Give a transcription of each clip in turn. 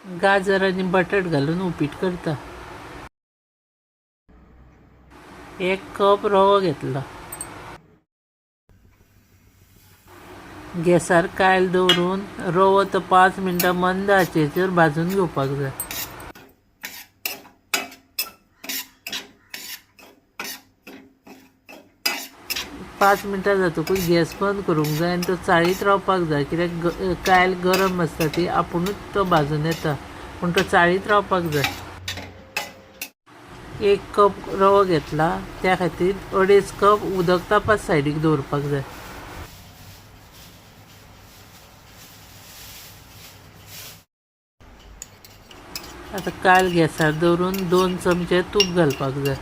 गाजर आणि बटाट घालून उपीट करता। 1 कप रवो घेतला। गॅसार कायल दवरून रवो तो 5 मिनटां मंद आंचेचेर भाजून घेवपाक जाय। पांच मिनटां जातकूच गॅस बंद करूंक जाय आनी तो चाळीत रावपाक जाय, कित्याक कायल गरम आसता ती आपुणूच तो भाजून येता, पूण तो चाळीत रावपाक जाय। 1 कप रवो घेतला, त्या खातीर 2.5 कप उदक तापत सायडीक दवरपाक जाय। आतां कायल गॅसार दवरून 2 चमचे तूप घालपाक जाय।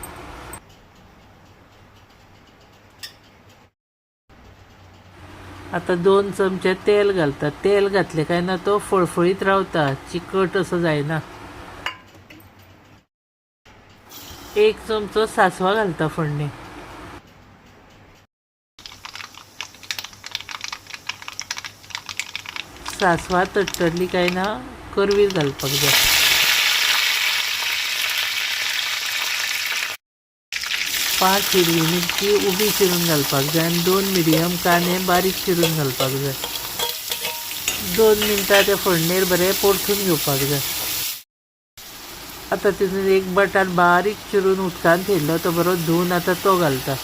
आतां 2 चमचे तेल घालता। तेल घातलें काय ना तो फळफळीत रावता, चिकट असो जायना। 1 चमचो सांसवां घालता फोडणेक। सांसवां तडतडली काय ना करवीर घालपाक जाय। 5 हिरवी मिरची उबी चिरून घालपाक जाय आनी 2 मिडियम कांदे बारीक चिरून घालपाक जाय। 2 मिनटां ते फोडणेर बरें परतून घेवपाक जाय। आतां तितून 1 बटाट बारीक चिरून उदकान थेयल्लो तो बरो धुवन आतां तो घालता।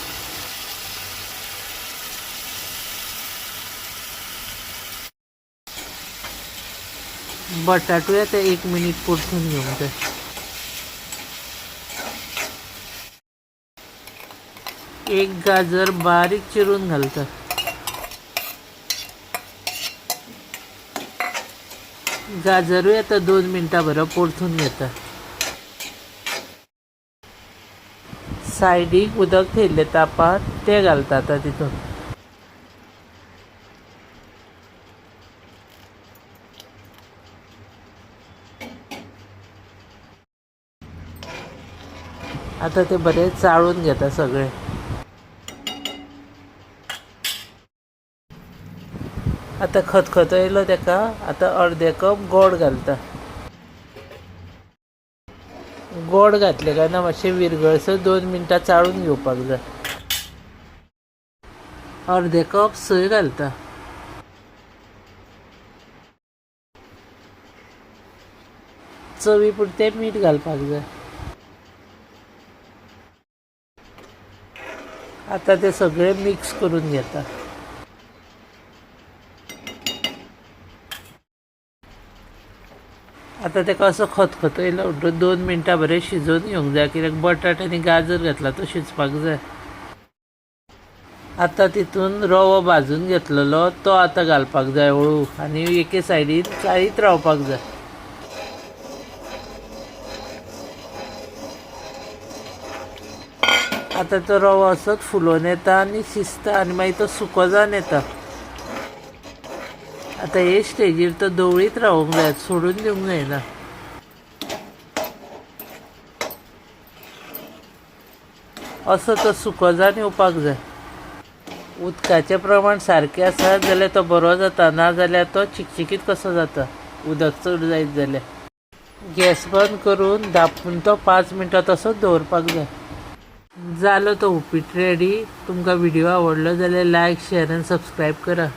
बटाटूय आतां 1 मिनीट परतून घेवंक जाय। एक गाजर बारीक चिरून घालता। गाजरूय आतां 2 मिनटां बरो परतून घेता। सायडीक उदक थेयल्लें तापात तें घालता आतां तितून। आतां तें बरें चाळून घेता सगळें। आतां खतखतो येयलो तेका आतां 1/2 कप गोड घालता। गोड घातलें काय ना मातशें विरगळसर 2 मिनटां चाळून घेवपाक जाय। 1/2 कप सोय घालता। चवी पुरतें मीठ घालपाक जाय। आतां तें सगळें मिक्स करून घेता। आतां तेका असो खतखतो येयलो म्हणटूच 2 मिनटां बरें शिजोवन घेवंक जाय, कित्याक बटाट आनी गाजर घातला तो शिजपाक जाय। आतां तितून रवो भाजून घेतलेलो तो आतां घालपाक जाय हळू आनी एके सायडीन चाळीत रावपाक जाय। आतां तो रवो असोच फुलोवन येता आनी शिजता आनी मागीर तो सुको जावन येता। आतां हे स्टेजीर तो धवळीत रावूंक जाय, सोडून दिवंक जायना। असो तो सुको जावन येवपाक जाय। उदकाचें प्रमाण सारकें आसा जाल्यार तो बरो जाता, नाजाल्यार तो चिकचिकीत कसो जाता उदक चड जायत जाल्यार। गॅस बंद करून धांपून तो 5 मिनटां तसोच दवरपाक जाय। जालो तो उपीट रेडी। तुमकां व्हिडिओ आवडलो जाल्यार लायक, शेअर आनी सबस्क्रायब करा।